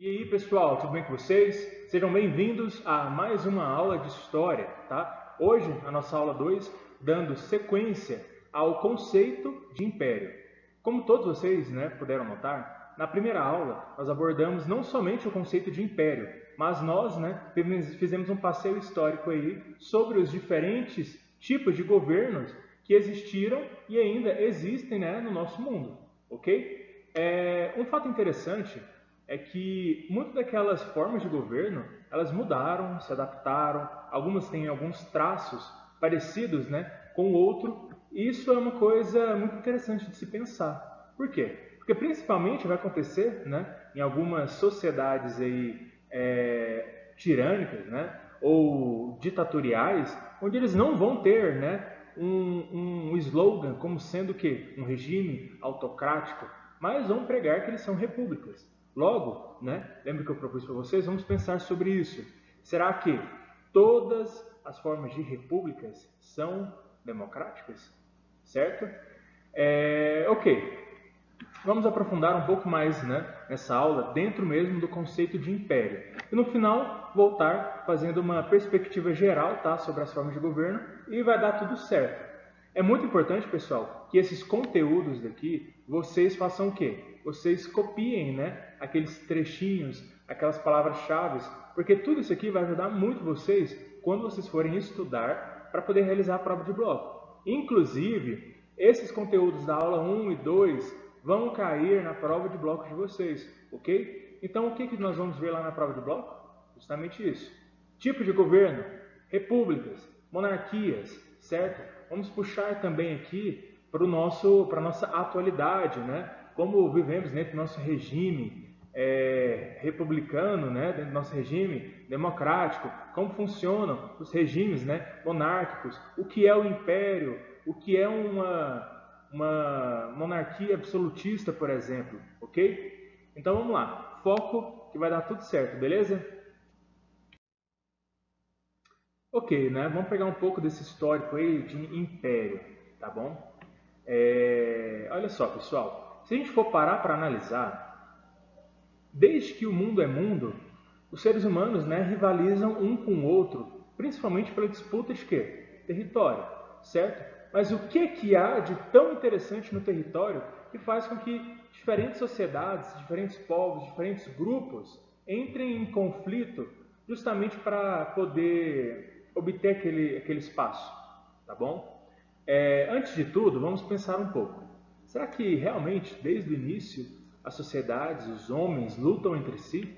E aí, pessoal, tudo bem com vocês? Sejam bem-vindos a mais uma aula de História, tá? Hoje, a nossa aula 2, dando sequência ao conceito de império. Como todos vocês, puderam notar, na primeira aula nós abordamos não somente o conceito de império, mas nós, fizemos um passeio histórico aí sobre os diferentes tipos de governos que existiram e ainda existem, no nosso mundo, ok? Um fato interessante é que muitas daquelas formas de governo, elas mudaram, se adaptaram, algumas têm alguns traços parecidos, com o outro. E isso é uma coisa muito interessante de se pensar. Por quê? Porque principalmente vai acontecer, em algumas sociedades aí, tirânicas, ou ditatoriais, onde eles não vão ter, um slogan como sendo que um regime autocrático, mas vão pregar que eles são repúblicas. Logo, lembra que eu propus para vocês? Vamos pensar sobre isso. Será que todas as formas de repúblicas são democráticas? Certo? Ok. Vamos aprofundar um pouco mais, nessa aula, dentro mesmo do conceito de império. E no final, voltar fazendo uma perspectiva geral, tá, sobre as formas de governo, e vai dar tudo certo. É muito importante, pessoal, que esses conteúdos daqui, vocês façam o quê? Vocês copiem, aqueles trechinhos, aquelas palavras-chave, porque tudo isso aqui vai ajudar muito vocês quando vocês forem estudar para poder realizar a prova de bloco. Inclusive, esses conteúdos da aula 1 e 2 vão cair na prova de bloco de vocês, ok? Então, o que nós vamos ver lá na prova de bloco? Justamente isso. Tipo de governo, repúblicas, monarquias, certo? Vamos puxar também aqui para a nossa atualidade, como vivemos dentro do nosso regime republicano, dentro do nosso regime democrático, como funcionam os regimes monárquicos, o que é o império, o que é uma monarquia absolutista, por exemplo, ok? Então vamos lá, foco que vai dar tudo certo, beleza? Ok, vamos pegar um pouco desse histórico aí de império, tá bom? Olha só, pessoal, se a gente for parar para analisar, desde que o mundo é mundo, os seres humanos, rivalizam um com o outro, principalmente pela disputa de quê? Território, certo? Mas o que há de tão interessante no território que faz com que diferentes sociedades, diferentes povos, diferentes grupos entrem em conflito justamente para poder obter aquele espaço, tá bom? Antes de tudo, vamos pensar um pouco. Será que realmente, desde o início, as sociedades, os homens lutam entre si?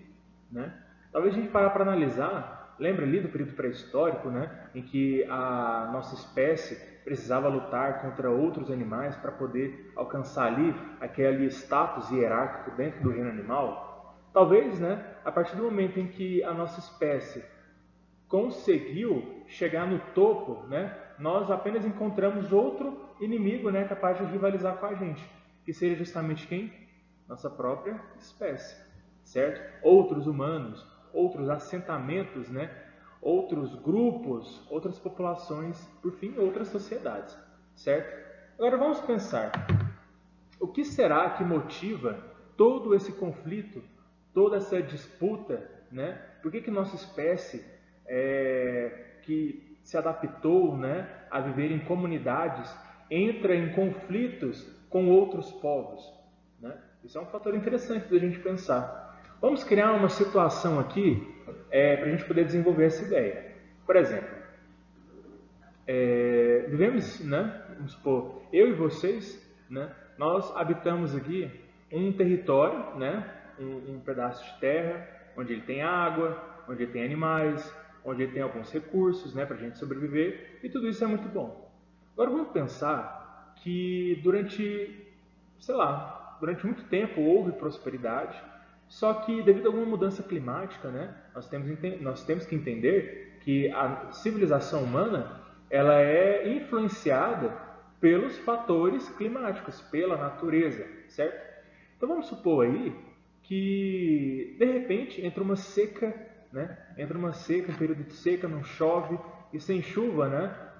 Talvez a gente parar para analisar, lembra ali do período pré-histórico, em que a nossa espécie precisava lutar contra outros animais para poder alcançar ali aquele status hierárquico dentro do reino animal? Talvez, a partir do momento em que a nossa espécie conseguiu chegar no topo, nós apenas encontramos outro inimigo, capaz de rivalizar com a gente, que seria justamente quem? Nossa própria espécie, certo? Outros humanos, outros assentamentos, outros grupos, outras populações, por fim, outras sociedades, certo? Agora vamos pensar, o que será que motiva todo esse conflito, toda essa disputa, Por que nossa espécie que se adaptou, a viver em comunidades, entra em conflitos com outros povos, Isso é um fator interessante da gente pensar. Vamos criar uma situação aqui para a gente poder desenvolver essa ideia. Por exemplo, vivemos, vamos supor, eu e vocês, nós habitamos aqui um território, um pedaço de terra, onde ele tem água, onde ele tem animais, onde ele tem alguns recursos, para a gente sobreviver, e tudo isso é muito bom. Agora vamos pensar que durante muito tempo houve prosperidade, só que devido a alguma mudança climática, nós temos que entender que a civilização humana ela é influenciada pelos fatores climáticos, pela natureza, certo? Então vamos supor aí que de repente entra uma seca, Entra uma seca, um período de seca, não chove, e sem chuva,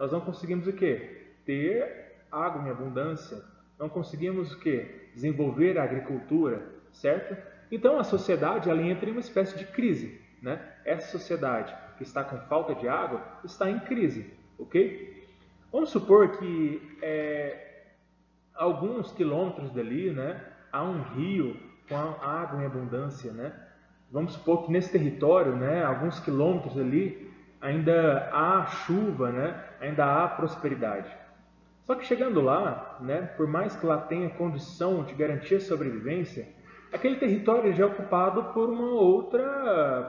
nós não conseguimos o quê? Ter água em abundância, não conseguimos o quê? Desenvolver a agricultura, certo? Então a sociedade ela entra em uma espécie de crise, né? Essa sociedade que está com falta de água está em crise, ok? Vamos supor que alguns quilômetros dali, né, há um rio com água em abundância, né? Vamos supor que nesse território, né, alguns quilômetros ali, ainda há chuva, né? Ainda há prosperidade. Só que chegando lá, né, por mais que lá tenha condição de garantir a sobrevivência, aquele território já é ocupado por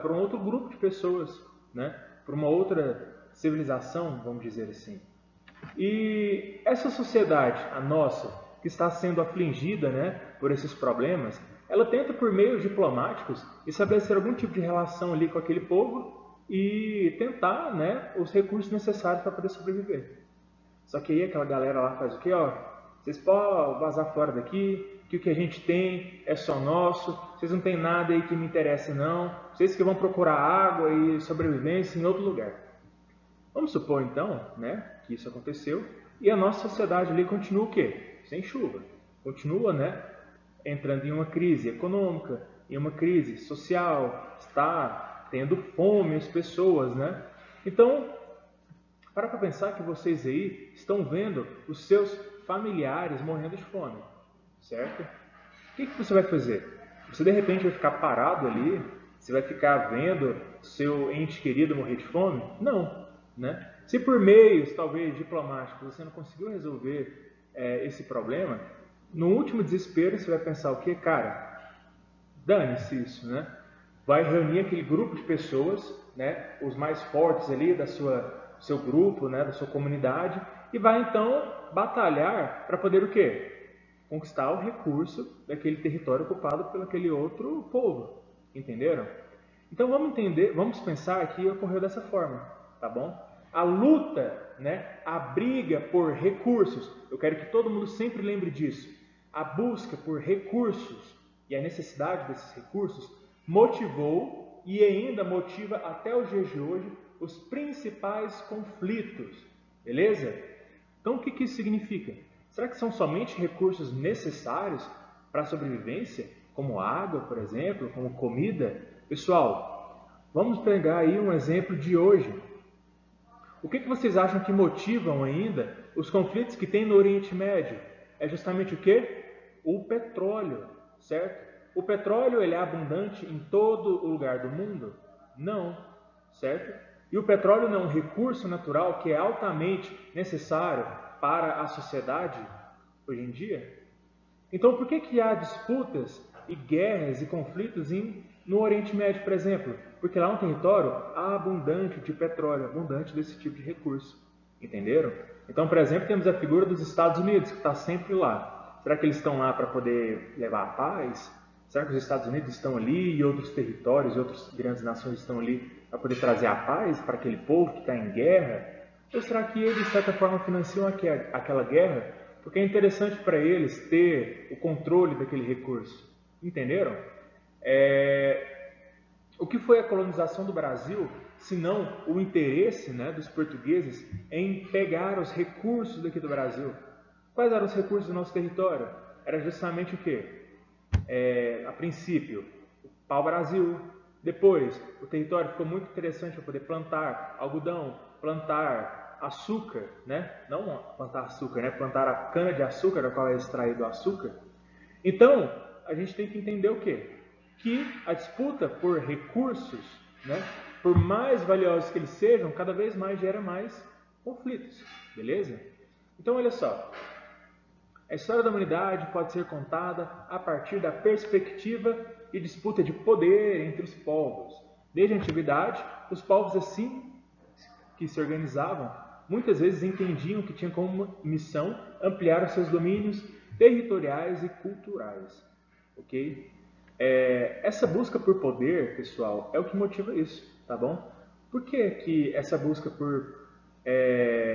por um outro grupo de pessoas, né? Por uma outra civilização, vamos dizer assim. E essa sociedade, a nossa, que está sendo afligida, né, por esses problemas, ela tenta por meios diplomáticos estabelecer algum tipo de relação ali com aquele povo e tentar, né, os recursos necessários para poder sobreviver. Só que aí aquela galera lá faz o quê? Ó, vocês podem vazar fora daqui, que o que a gente tem é só nosso, vocês não tem nada aí que me interessa não, vocês que vão procurar água e sobrevivência em outro lugar. Vamos supor então, né, que isso aconteceu e a nossa sociedade ali continua o quê? Sem chuva. Continua, né, entrando em uma crise econômica, em uma crise social, está tendo fome as pessoas, né? Então, para pensar que vocês aí estão vendo os seus familiares morrendo de fome, certo? O que você vai fazer? Você de repente vai ficar parado ali? Você vai ficar vendo seu ente querido morrer de fome? Não, né? Se por meios, talvez, diplomáticos, você não conseguiu resolver esse problema, no último desespero você vai pensar o quê? Cara, dane-se isso, né? Vai reunir aquele grupo de pessoas, né? Os mais fortes ali do seu grupo, né? Da sua comunidade, e vai então batalhar para poder o quê? Conquistar o recurso daquele território ocupado pelo aquele outro povo. Entenderam? Então vamos entender, vamos pensar que ocorreu dessa forma, tá bom? A luta, né, a briga por recursos, eu quero que todo mundo sempre lembre disso. A busca por recursos e a necessidade desses recursos motivou e ainda motiva até os dias de hoje os principais conflitos, beleza? Então o que isso significa? Será que são somente recursos necessários para a sobrevivência, como água, por exemplo, como comida? Pessoal, vamos pegar aí um exemplo de hoje. O que vocês acham que motivam ainda os conflitos que tem no Oriente Médio? É justamente o quê? O petróleo, certo? O petróleo ele é abundante em todo o lugar do mundo? Não, certo? E o petróleo não é um recurso natural que é altamente necessário para a sociedade hoje em dia? Então, por que há disputas e guerras e conflitos no Oriente Médio, por exemplo? Porque lá é um território abundante de petróleo, abundante desse tipo de recurso. Entenderam? Então, por exemplo, temos a figura dos Estados Unidos, que está sempre lá. Será que eles estão lá para poder levar a paz? Será que os Estados Unidos estão ali e outros territórios e outras grandes nações estão ali para poder trazer a paz para aquele povo que está em guerra? Ou será que eles, de certa forma, financiam aquela guerra porque é interessante para eles ter o controle daquele recurso? Entenderam? O que foi a colonização do Brasil, se não o interesse, né, dos portugueses em pegar os recursos daqui do Brasil? Quais eram os recursos do nosso território? Era justamente o quê? A princípio, o pau-brasil. Depois, o território ficou muito interessante para poder plantar algodão, plantar açúcar, né? Não plantar açúcar, né? Plantar a cana-de-açúcar, da qual é extraído o açúcar. Então, a gente tem que entender o quê? Que a disputa por recursos, né? Por mais valiosos que eles sejam, cada vez mais gera mais conflitos, beleza? Então, olha só. A história da humanidade pode ser contada a partir da perspectiva e disputa de poder entre os povos. Desde a antiguidade, os povos assim que se organizavam, muitas vezes entendiam que tinham como missão ampliar os seus domínios territoriais e culturais. Ok? Essa busca por poder, pessoal, é o que motiva isso, tá bom? Por que essa busca por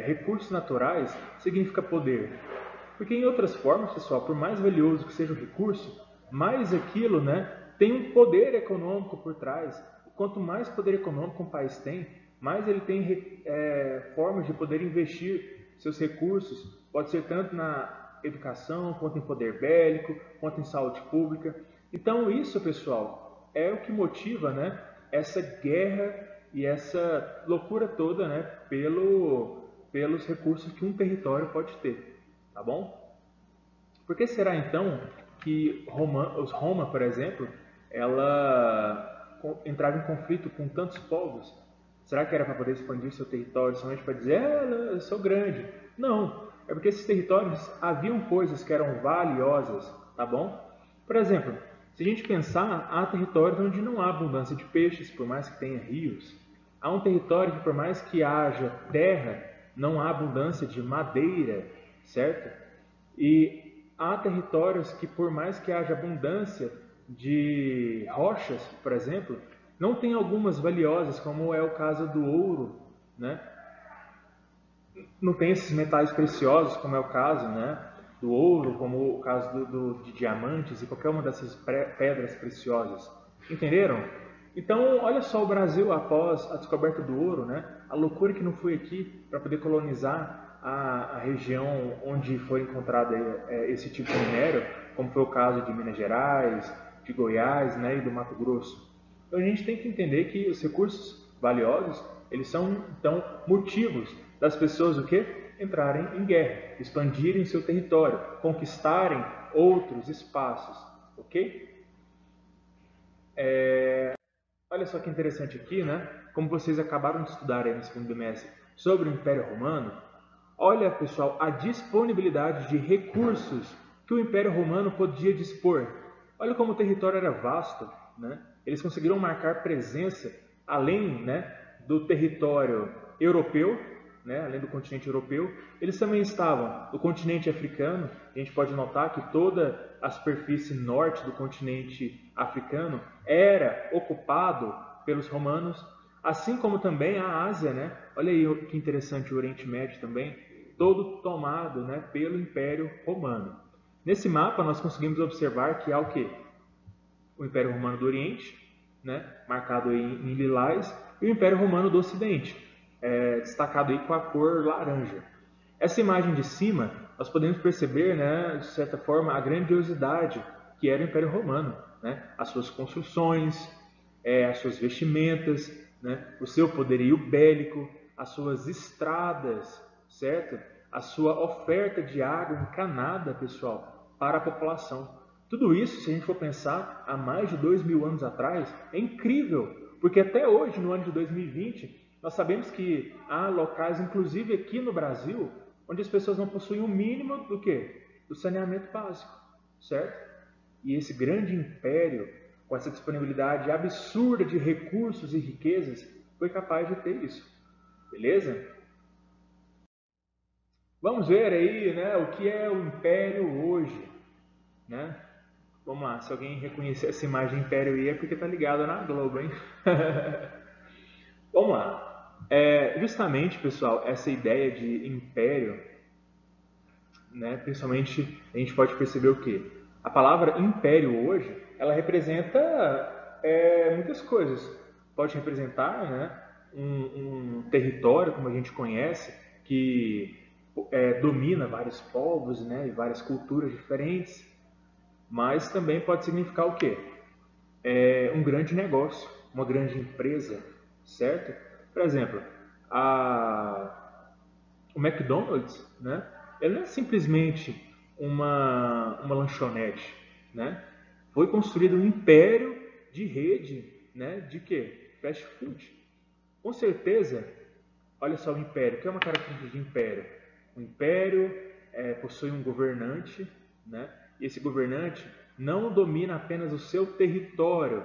recursos naturais significa poder? Porque em outras formas, pessoal, por mais valioso que seja o recurso, mais aquilo, né, tem um poder econômico por trás. Quanto mais poder econômico um país tem, mais ele tem formas de poder investir seus recursos. Pode ser tanto na educação, quanto em poder bélico, quanto em saúde pública. Então isso, pessoal, é o que motiva, né, essa guerra e essa loucura toda, né, pelos recursos que um território pode ter, tá bom? Por que será então que Roma, por exemplo, ela entrava em conflito com tantos povos? Será que era para poder expandir seu território somente para dizer, eu sou grande? Não, é porque esses territórios haviam coisas que eram valiosas, tá bom? Por exemplo, se a gente pensar, há territórios onde não há abundância de peixes, por mais que tenha rios. Há um território que, por mais que haja terra, não há abundância de madeira, certo? E há territórios que, por mais que haja abundância de rochas, por exemplo, não tem algumas valiosas, como é o caso do ouro, né? Não tem esses metais preciosos, como é o caso, né? Do ouro, como o caso de diamantes e qualquer uma dessas pedras preciosas. Entenderam? Então, olha só o Brasil após a descoberta do ouro, né? A loucura que não foi aqui para poder colonizar a região onde foi encontrado esse tipo de minério, como foi o caso de Minas Gerais, de Goiás, né, e do Mato Grosso. Então a gente tem que entender que os recursos valiosos, eles são então motivos das pessoas o quê? Entrarem em guerra, expandirem seu território, conquistarem outros espaços, ok? Olha só que interessante aqui, né? Como vocês acabaram de estudar aí no segundo bimestre sobre o Império Romano, olha, pessoal, a disponibilidade de recursos que o Império Romano podia dispor. Olha como o território era vasto, né? Eles conseguiram marcar presença além, né, do território europeu, né, além do continente europeu. Eles também estavam no continente africano. A gente pode notar que toda a superfície norte do continente africano era ocupado pelos romanos, assim como também a Ásia, né? Olha aí que interessante, o Oriente Médio também, todo tomado, né, pelo Império Romano. Nesse mapa nós conseguimos observar que há o quê? O Império Romano do Oriente, né, marcado aí em lilás, e o Império Romano do Ocidente, destacado aí com a cor laranja. Essa imagem de cima, nós podemos perceber, né, de certa forma, a grandiosidade que era o Império Romano, né? As suas construções, as suas vestimentas, né? O seu poderio bélico, as suas estradas, certo? A sua oferta de água encanada, pessoal, para a população. Tudo isso, se a gente for pensar, há mais de 2.000 anos atrás, é incrível, porque até hoje, no ano de 2020, nós sabemos que há locais, inclusive aqui no Brasil, onde as pessoas não possuem o mínimo do quê? Do saneamento básico, certo? E esse grande império, com essa disponibilidade absurda de recursos e riquezas, foi capaz de ter isso. Beleza? Vamos ver aí, né, o que é o império hoje, né? Vamos lá, se alguém reconhecer essa imagem de império aí é porque tá ligado na Globo, hein? Vamos lá. Justamente, pessoal, essa ideia de império, né, principalmente a gente pode perceber o quê? A palavra império hoje, ela representa muitas coisas. Pode representar, né, um território, como a gente conhece, que domina vários povos, né, e várias culturas diferentes, mas também pode significar o quê? Um grande negócio, uma grande empresa, certo? Por exemplo, o McDonald's, né? Ele não é simplesmente uma lanchonete, né? Foi construído um império de rede, né? De quê? Fast food. Com certeza, olha só o império. O que é uma característica de império? O império possui um governante, né? E esse governante não domina apenas o seu território,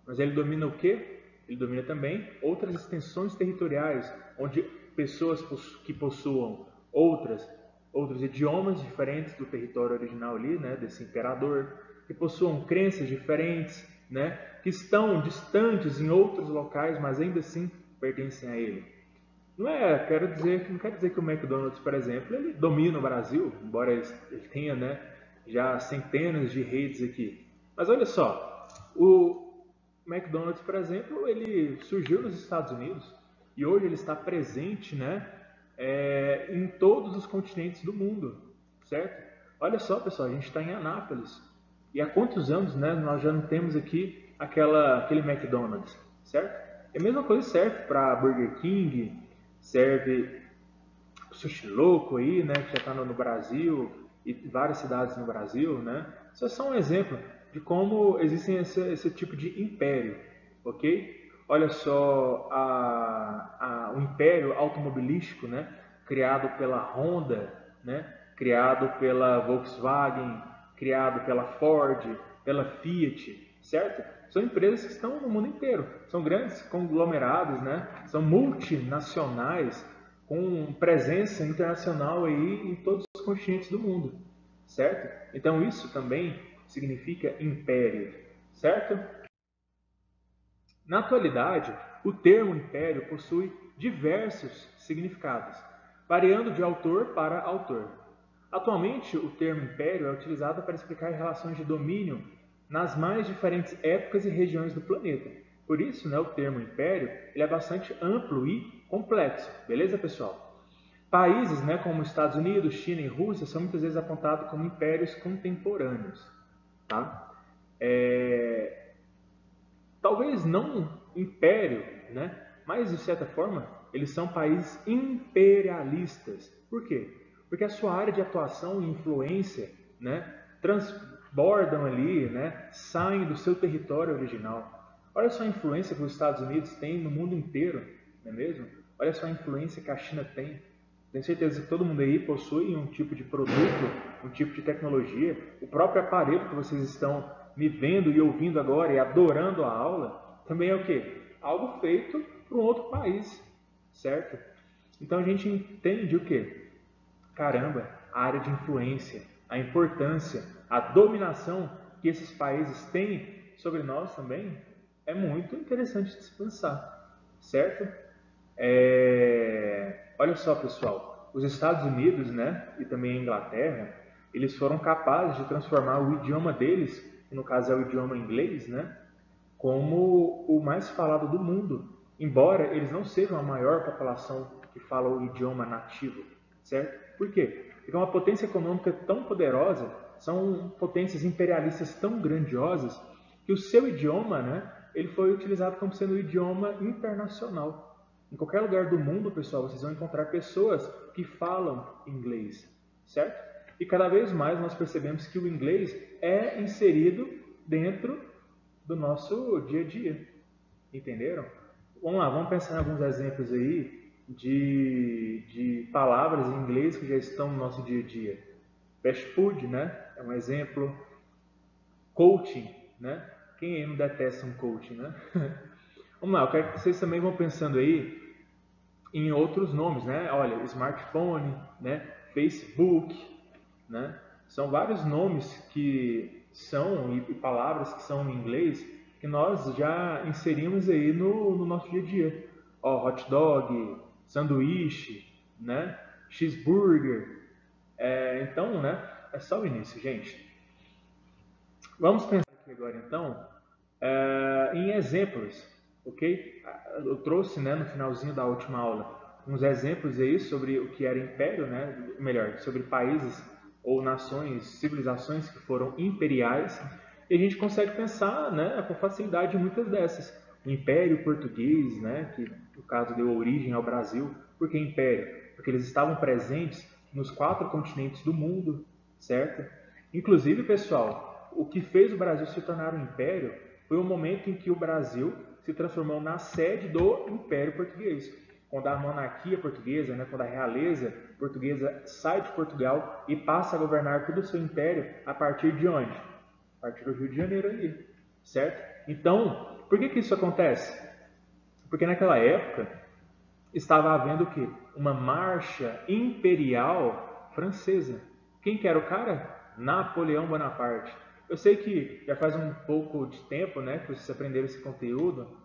mas ele domina o quê? Ele domina também outras extensões territoriais, onde pessoas que possuam outros idiomas diferentes do território original ali, né, desse imperador, que possuam crenças diferentes, né, que estão distantes em outros locais, mas ainda assim pertencem a ele. Não quer dizer que o McDonald's, por exemplo, ele domina o Brasil, embora ele tenha, né, já centenas de redes aqui. Mas olha só, o McDonald's, por exemplo, ele surgiu nos Estados Unidos e hoje ele está presente, né, em todos os continentes do mundo, certo? Olha só, pessoal, a gente está em Anápolis. E há quantos anos, né, nós já não temos aqui aquele McDonald's, certo? E a mesma coisa serve para Burger King, serve Sushi Louco aí, né, que já está no Brasil e várias cidades no Brasil, né? Isso é só um exemplo de como existem esse tipo de império, ok? Olha só o império automobilístico, né, criado pela Honda, né, criado pela Volkswagen, criado pela Ford, pela Fiat, certo? São empresas que estão no mundo inteiro, são grandes conglomerados, né? São multinacionais com presença internacional aí em todos os continentes do mundo, certo? Então isso também significa império, certo? Na atualidade, o termo império possui diversos significados, variando de autor para autor. Atualmente, o termo império é utilizado para explicar relações de domínio nas mais diferentes épocas e regiões do planeta. Por isso, né, o termo império ele é bastante amplo e complexo, beleza, pessoal? Países, né, como Estados Unidos, China e Rússia são muitas vezes apontados como impérios contemporâneos, tá? Talvez não império, né? Mas de certa forma eles são países imperialistas. Por quê? Porque a sua área de atuação e influência, né, transbordam ali, né, saem do seu território original. Olha só a influência que os Estados Unidos têm no mundo inteiro, não é mesmo? Olha só a influência que a China tem. Tenho certeza que todo mundo aí possui um tipo de produto, um tipo de tecnologia. O próprio aparelho que vocês estão me vendo e ouvindo agora e adorando a aula, também é o quê? Algo feito para um outro país, certo? Então a gente entende o quê? Caramba, a área de influência, a importância, a dominação que esses países têm sobre nós também é muito interessante de se pensar, certo? Olha só, pessoal, os Estados Unidos, né, e também a Inglaterra, eles foram capazes de transformar o idioma deles, que no caso é o idioma inglês, né, como o mais falado do mundo, embora eles não sejam a maior população que fala o idioma nativo, certo? Por quê? Porque é uma potência econômica tão poderosa, são potências imperialistas tão grandiosas, que o seu idioma, né, ele foi utilizado como sendo o idioma internacional. Em qualquer lugar do mundo, pessoal, vocês vão encontrar pessoas que falam inglês, certo? E cada vez mais nós percebemos que o inglês é inserido dentro do nosso dia a dia. Entenderam? Vamos lá, vamos pensar em alguns exemplos aí de palavras em inglês que já estão no nosso dia a dia. Fast food, né? É um exemplo. Coaching, né? Quem aí não detesta um coaching, né? Vamos lá, eu quero que vocês também vão pensando aí em outros nomes, né? Olha, smartphone, né? Facebook, né? São vários nomes que são e palavras que são em inglês que nós já inserimos aí no nosso dia a dia. Ó, hot dog, sanduíche, né? Cheeseburger. Então, né? É só o início, gente. Vamos pensar aqui agora, então, em exemplos, ok? Eu trouxe, né, no finalzinho da última aula, uns exemplos aí sobre o que era império, né? Melhor, sobre países ou nações, civilizações que foram imperiais, e a gente consegue pensar, né, com facilidade em muitas dessas. O Império Português, né, que no caso deu origem ao Brasil. Por que império? Porque eles estavam presentes nos 4 continentes do mundo, certo? Inclusive, pessoal, o que fez o Brasil se tornar um império foi o momento em que o Brasil se transformou na sede do Império Português. Quando a monarquia portuguesa, né, quando a realeza portuguesa sai de Portugal e passa a governar todo o seu império a partir de onde? A partir do Rio de Janeiro ali, certo? Então, por que isso acontece? Porque naquela época estava havendo o quê? Uma marcha imperial francesa. Quem que era o cara? Napoleão Bonaparte. Eu sei que já faz um pouco de tempo, né, que vocês aprenderam esse conteúdo,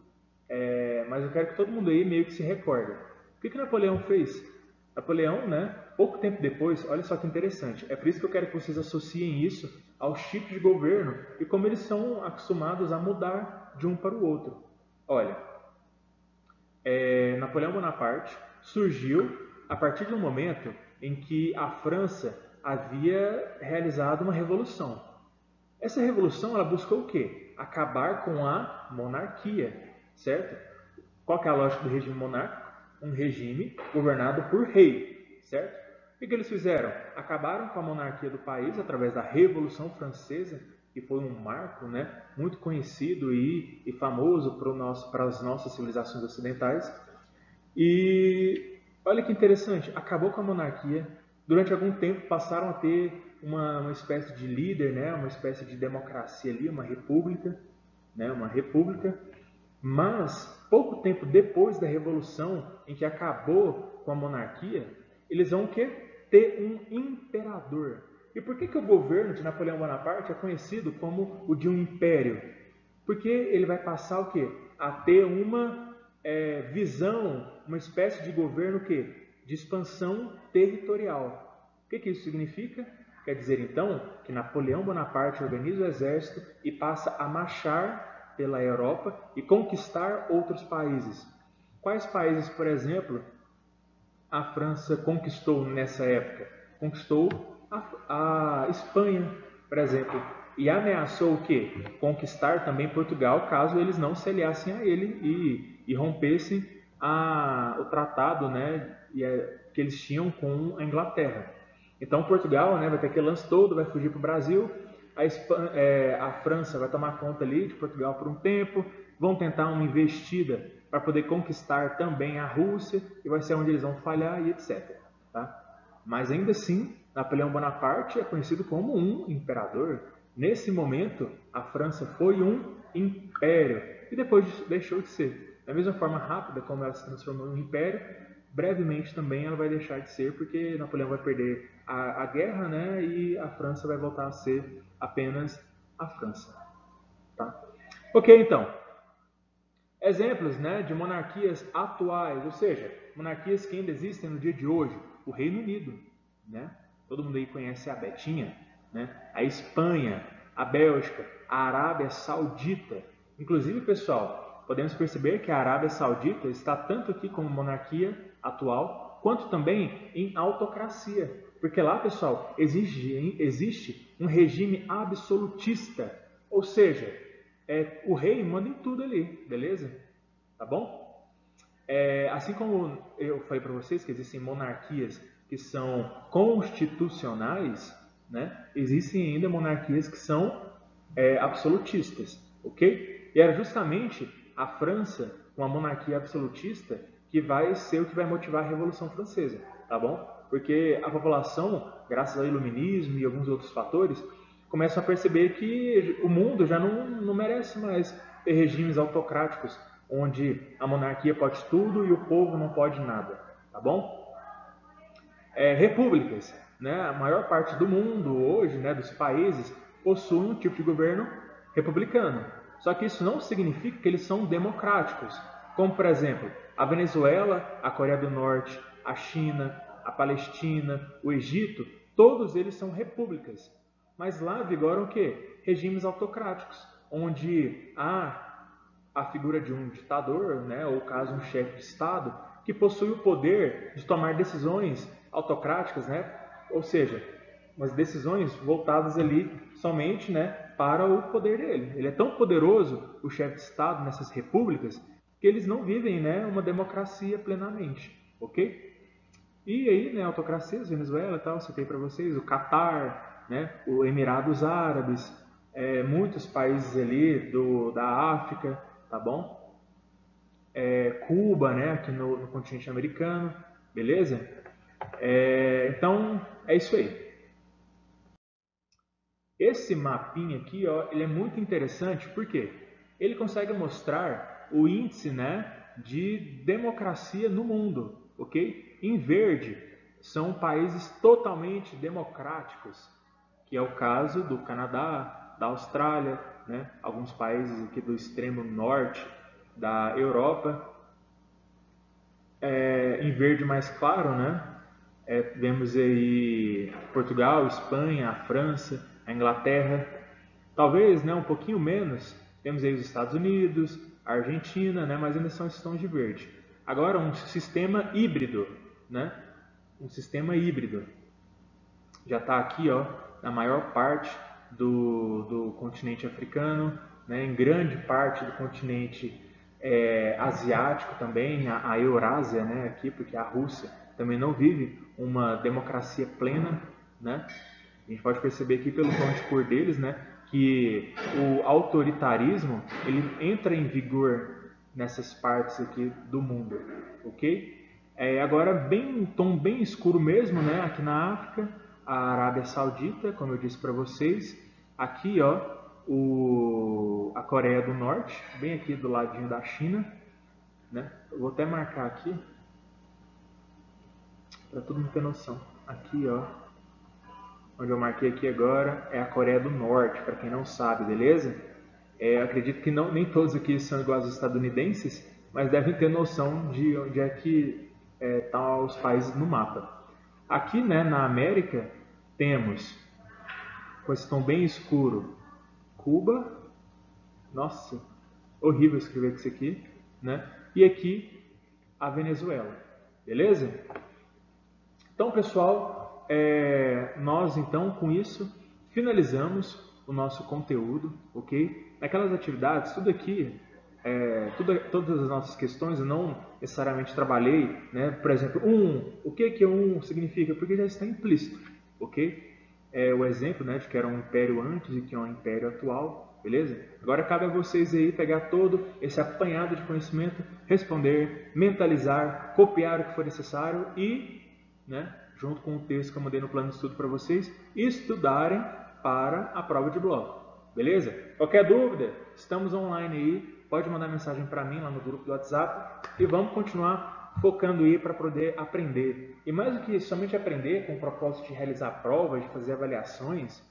mas eu quero que todo mundo aí meio que se recorde. O que Napoleão fez? Napoleão, né, pouco tempo depois, olha só que interessante, é por isso que eu quero que vocês associem isso aos tipos de governo e como eles são acostumados a mudar de um para o outro. Olha, Napoleão Bonaparte surgiu a partir do momento em que a França havia realizado uma revolução. Essa revolução ela buscou o quê? Acabar com a monarquia, certo? Qual que é a lógica do regime monárquico? Um regime governado por rei, certo? O que eles fizeram? Acabaram com a monarquia do país através da Revolução Francesa, que foi um marco, né, muito conhecido e famoso para as nossas civilizações ocidentais. E olha que interessante, acabou com a monarquia. Durante algum tempo passaram a ter uma espécie de líder, né, uma espécie de democracia ali, uma república, né, uma república. Mas pouco tempo depois da revolução, em que acabou com a monarquia, eles vão ter um imperador. E por que o governo de Napoleão Bonaparte é conhecido como o de um império? Porque ele vai passar o quê? A ter uma visão, uma espécie de governo de expansão territorial. O que isso significa? Quer dizer, então, que Napoleão Bonaparte organiza o exército e passa a marchar pela Europa e conquistar outros países. Quais países, por exemplo, a França conquistou nessa época? Conquistou a Espanha, por exemplo, e ameaçou o quê? Conquistar também Portugal, caso eles não se aliassem a ele e rompessem o tratado, né, que eles tinham com a Inglaterra. Então Portugal, né, vai ter aquele lance todo, vai fugir para o Brasil, a França vai tomar conta ali de Portugal por um tempo, vão tentar uma investida para poder conquistar também a Rússia, e vai ser onde eles vão falhar e etc. Tá? Mas ainda assim, Napoleão Bonaparte é conhecido como um imperador. Nesse momento, a França foi um império e depois deixou de ser. Da mesma forma rápida como ela se transformou em um império, brevemente também ela vai deixar de ser, porque Napoleão vai perder a guerra, né, e a França vai voltar a ser apenas a França. Tá? Ok, então. Exemplos, né, de monarquias atuais, ou seja, monarquias que ainda existem no dia de hoje. O Reino Unido, né? Todo mundo aí conhece a Betinha, né? A Espanha, a Bélgica, a Arábia Saudita. Inclusive, pessoal, podemos perceber que a Arábia Saudita está tanto aqui como monarquia atual, quanto também em autocracia. Porque lá, pessoal, existe um regime absolutista, ou seja, o rei manda em tudo ali, beleza? Tá bom? Assim como eu falei para vocês que existem monarquias que são constitucionais, né? Existem ainda monarquias que são absolutistas, ok? E era justamente a França, com a monarquia absolutista, que vai ser o que vai motivar a Revolução Francesa, tá bom? Porque a população, graças ao iluminismo e alguns outros fatores, começam a perceber que o mundo já não merece mais ter regimes autocráticos, onde a monarquia pode tudo e o povo não pode nada, tá bom? Repúblicas, né? A maior parte do mundo hoje, né, dos países, possui um tipo de governo republicano. Só que isso não significa que eles são democráticos, como por exemplo, a Venezuela, a Coreia do Norte, a China, a Palestina, o Egito, todos eles são repúblicas. Mas lá vigoram o quê? Regimes autocráticos, onde há a figura de um ditador, né, ou caso um chefe de Estado, que possui o poder de tomar decisões autocráticas, né, ou seja, umas decisões voltadas ali somente, né, para o poder dele. Ele é tão poderoso, o chefe de Estado, nessas repúblicas, que eles não vivem, né, uma democracia plenamente, ok? E aí, né, autocracias, Venezuela e tal, citei para vocês, o Catar, né, o Emirados Árabes, muitos países ali da África, tá bom? Cuba, né, aqui no continente americano, beleza? Então, é isso aí. Esse mapinha aqui, ó, ele é muito interessante porque ele consegue mostrar o índice, né, de democracia no mundo, ok? Em verde são países totalmente democráticos, que é o caso do Canadá, da Austrália, né, alguns países aqui do extremo norte da Europa. Em verde mais claro, né? Vemos aí Portugal, Espanha, a França, a Inglaterra. Talvez, né, um pouquinho menos, temos aí os Estados Unidos, a Argentina, né, mas ainda são esses tons de verde. Agora, um sistema híbrido, né? Um sistema híbrido. Já está aqui, ó, na maior parte do continente africano, né, em grande parte do continente asiático também, a Eurásia, né, aqui, porque a Rússia também não vive uma democracia plena, né? A gente pode perceber aqui pelo tom de cor deles, né, que o autoritarismo ele entra em vigor nessas partes aqui do mundo, ok? Agora bem um tom bem escuro mesmo, né, aqui na África, a Arábia Saudita, como eu disse para vocês, aqui ó, a Coreia do Norte, bem aqui do ladinho da China, né? Eu vou até marcar aqui para todo mundo ter noção. Aqui ó, onde eu marquei aqui agora é a Coreia do Norte, para quem não sabe, beleza? Acredito que nem todos aqui são iguais aos estadunidenses, mas devem ter noção de onde é que estão os países no mapa. Aqui, né, na América, temos, com esse tom bem escuro, Cuba. Nossa, horrível escrever isso aqui, né? E aqui, a Venezuela, beleza? Então, pessoal, nós então com isso finalizamos o nosso conteúdo, ok? Naquelas atividades, tudo aqui, todas as nossas questões eu não necessariamente trabalhei, né? Por exemplo, o que significa? Porque já está implícito, ok? O exemplo, né, de que era um império antes e que é um império atual, beleza? Agora cabe a vocês aí pegar todo esse apanhado de conhecimento, responder, mentalizar, copiar o que for necessário e, né, junto com o texto que eu mandei no plano de estudo para vocês, estudarem para a prova de bloco. Beleza? Qualquer dúvida, estamos online aí, pode mandar mensagem para mim lá no grupo do WhatsApp e vamos continuar focando aí para poder aprender. E mais do que somente aprender com o propósito de realizar provas, de fazer avaliações,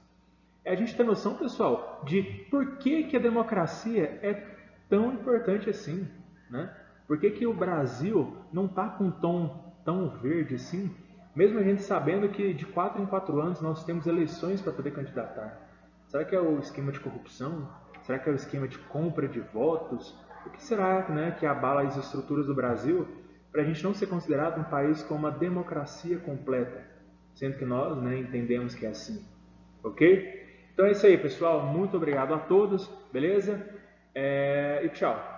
a gente ter noção, pessoal, de por que a democracia é tão importante assim, né? Por que o Brasil não está com um tom tão verde assim, mesmo a gente sabendo que de 4 em 4 anos nós temos eleições para poder candidatar. Será que é o esquema de corrupção? Será que é o esquema de compra de votos? O que será, né, que abala as estruturas do Brasil para a gente não ser considerado um país com uma democracia completa, sendo que nós, né, entendemos que é assim, ok? Então é isso aí, pessoal. Muito obrigado a todos, beleza? E tchau.